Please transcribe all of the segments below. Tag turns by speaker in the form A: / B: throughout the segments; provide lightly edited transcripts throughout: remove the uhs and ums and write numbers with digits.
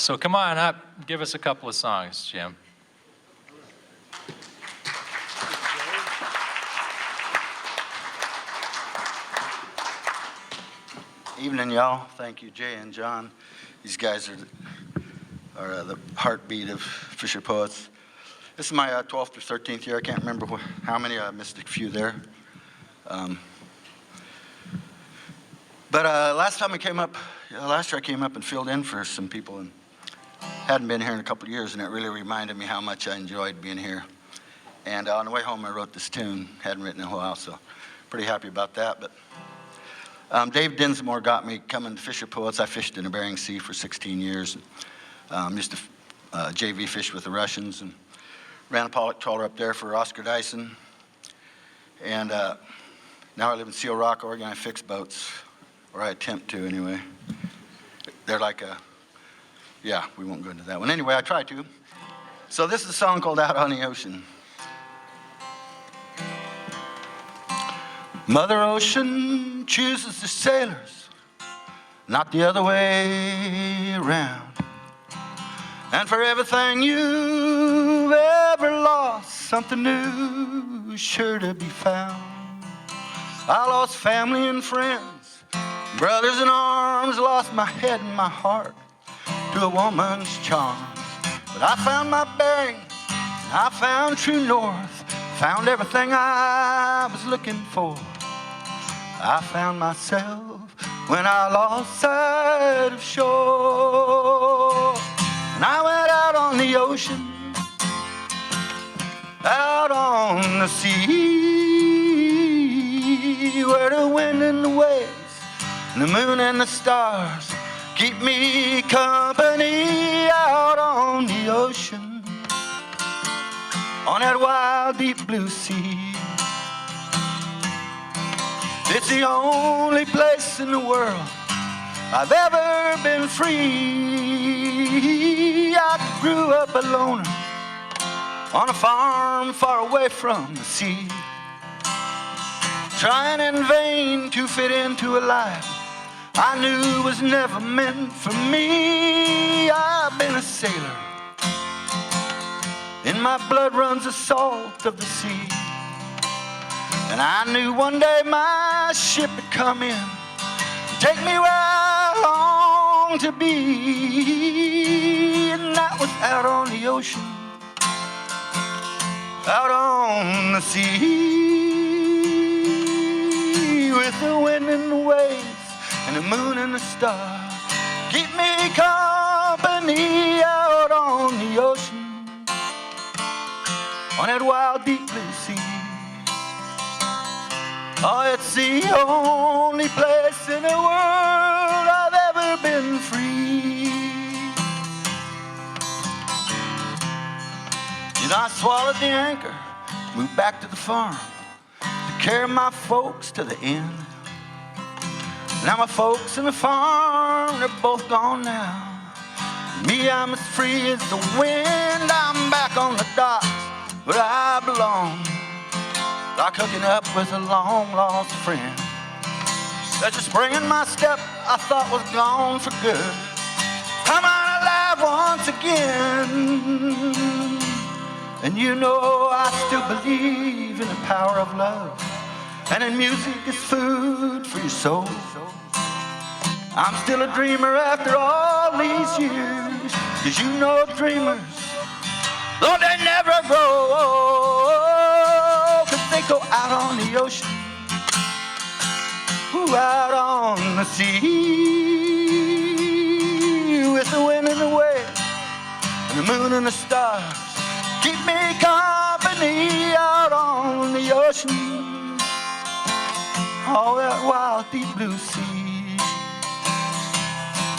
A: So come on up, give us a couple of songs, Jim.
B: Evening, y'all. Thank you, Jay and John. These guys are the heartbeat of Fisher Poets. This is my 12th or 13th year. I can't remember how many. I missed a few there. But last year I came up and filled in for some people and hadn't been here in a couple of years, and it really reminded me how much I enjoyed being here. And on the way home, I wrote this tune. Hadn't written in a while, so pretty happy about that. But Dave Dinsmore got me coming to Fisher Poets. I fished in the Bering Sea for 16 years. Used to JV fish with the Russians and ran a pollock trawler up there for Oscar Dyson. And now I live in Seal Rock, Oregon. I fix boats, or I attempt to anyway. They're like yeah, we won't go into that one. Anyway, I try to. So this is a song called Out on the Ocean. Mother Ocean chooses the sailors, not the other way around. And for everything you've ever lost, something new is sure to be found. I lost family and friends, brothers in arms, lost my head and my heart to a woman's charms. But I found my bearings, I found true north, found everything I was looking for. I found myself when I lost sight of shore. And I went out on the ocean, out on the sea, where the wind and the waves, and the moon and the stars keep me company. Out on the ocean, on that wild deep blue sea. It's the only place in the world I've ever been free. I grew up a loner on a farm far away from the sea, trying in vain to fit into a life I knew was never meant for me. I've been a sailor, in my blood runs the salt of the sea. And I knew one day my ship would come in, take me where I long to be. And that was out on the ocean, out on the sea, with the wind and the waves and the moon and the stars keep me company. Out on the ocean, on that wild deep blue sea. Oh, it's the only place in the world I've ever been free. And I swallowed the anchor, moved back to the farm to carry my folks to the end. Now my folks in the farm, they're both gone now. Me, I'm as free as the wind. I'm back on the docks where I belong, like hooking up with a long-lost friend. There's a spring in my step I thought was gone for good. I'm alive once again. And you know I still believe in the power of love, and in music is food for your soul. I'm still a dreamer after all these years, 'cause you know dreamers, Lord, they never grow. They go out on the ocean, ooh, out on the sea, with the wind and the waves and the moon and the stars keep me company. Out on the ocean, all that wild deep blue sea.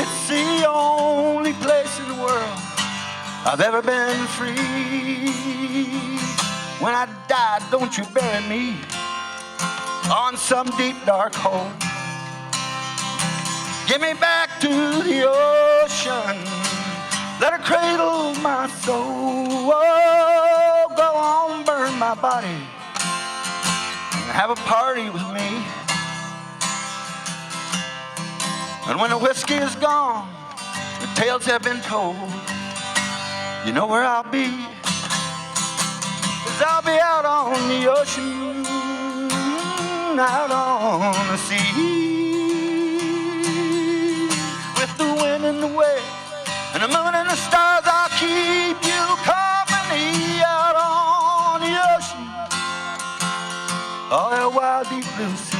B: It's the only place in the world I've ever been free. When I die, don't you bury me on some deep dark hole. Give me back to the ocean, let her cradle my soul. Oh, go on, burn my body, and have a party with me. And when the whiskey is gone, the tales have been told. You know where I'll be? 'Cause I'll be out on the ocean, out on the sea, with the wind and the waves and the moon and the stars. I'll keep you company out on the ocean, oh, that wild deep blue sea.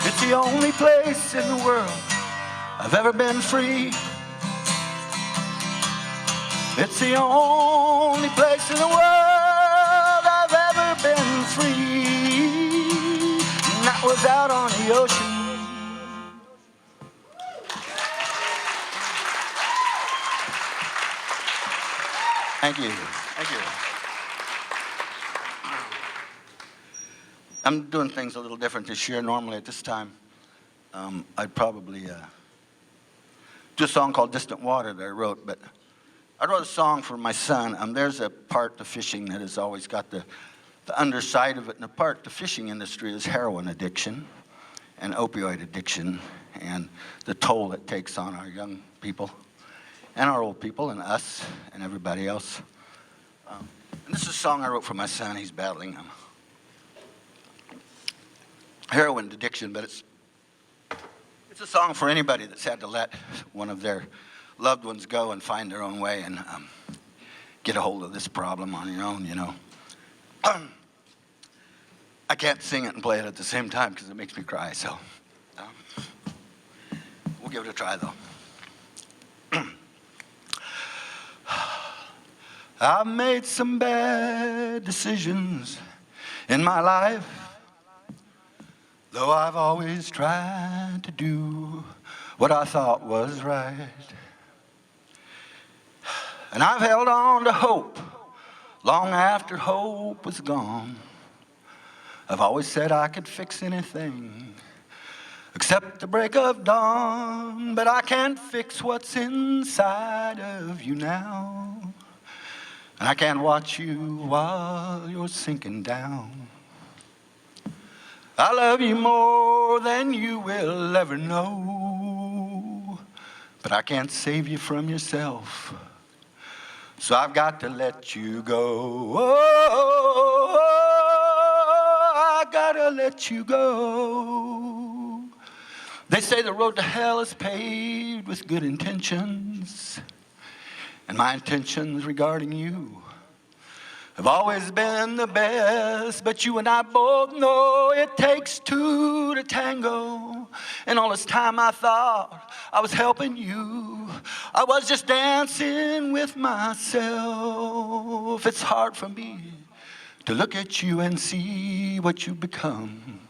B: It's the only place in the world I've ever been free. It's the only place in the world I've ever been free, and that was out on the ocean. Thank you. Thank you. I'm doing things a little different this year. Normally at this time, I'd probably do a song called Distant Water that I wrote, but I wrote a song for my son. There's a part to fishing that has always got the underside of it, and the part the fishing industry is heroin addiction and opioid addiction and the toll it takes on our young people and our old people and us and everybody else. And this is a song I wrote for my son. He's battling heroin addiction, but it's a song for anybody that's had to let one of their loved ones go and find their own way and get a hold of this problem on your own, you know. I can't sing it and play it at the same time because it makes me cry, so we'll give it a try, though. I've made some bad decisions in my life, though I've always tried to do what I thought was right. And I've held on to hope long after hope was gone. I've always said I could fix anything except the break of dawn, but I can't fix what's inside of you now. And I can't watch you while you're sinking down. I love you more than you will ever know, but I can't save you from yourself, so I've got to let you go. Oh, I gotta let you go. They say the road to hell is paved with good intentions, and my intentions regarding you have always been the best, but you and I both know it takes two to tango. And all this time I thought I was helping you, I was just dancing with myself. It's hard for me to look at you and see what you've become.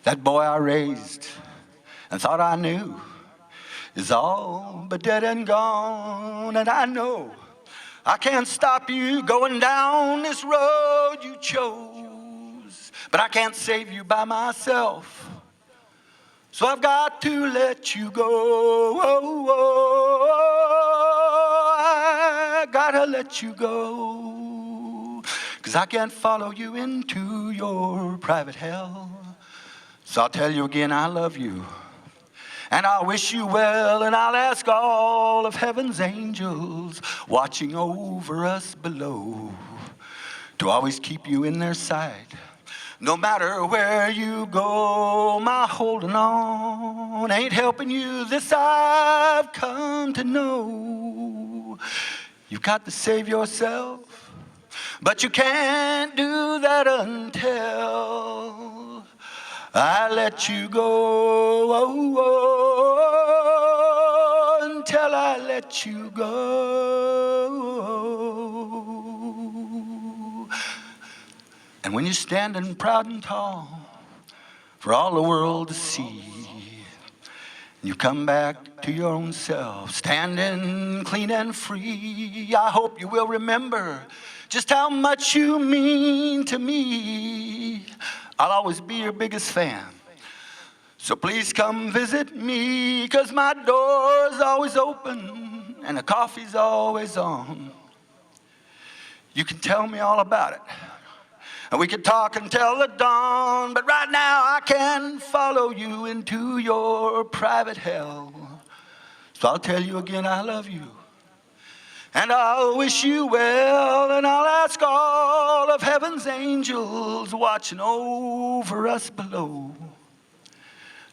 B: That boy I raised and thought I knew is all but dead and gone. And I know I can't stop you going down this road you chose, but I can't save you by myself, so I've got to let you go. I gotta let you go, 'cause I can't follow you into your private hell. So I'll tell you again, I love you, and I wish you well, and I'll ask all of heaven's angels watching over us below to always keep you in their sight. No matter where you go, my holding on ain't helping you. This I've come to know. You've got to save yourself, but you can't do that until I let you go. Until I let you go. And when you're standing proud and tall for all the world to see, and you come back to your own self, standing clean and free, I hope you will remember just how much you mean to me. I'll always be your biggest fan, so please come visit me, 'cause my door's always open and the coffee's always on. You can tell me all about it And we could talk until the dawn, but right now I can follow you into your private hell. So I'll tell you again I love you. And I'll wish you well, and I'll ask all of heaven's angels watching over us below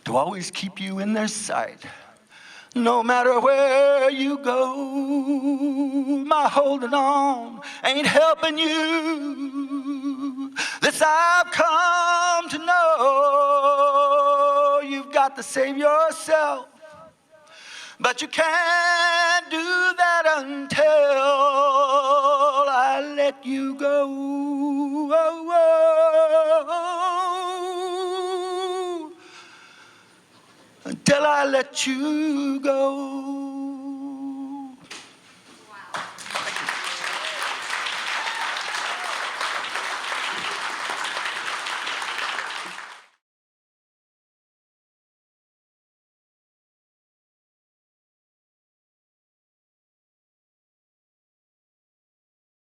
B: to always keep you in their sight, no matter where you go. My holding on ain't helping you. This I've come to know. You've got to save yourself, but you can't do that until I let you go. Until I let you go.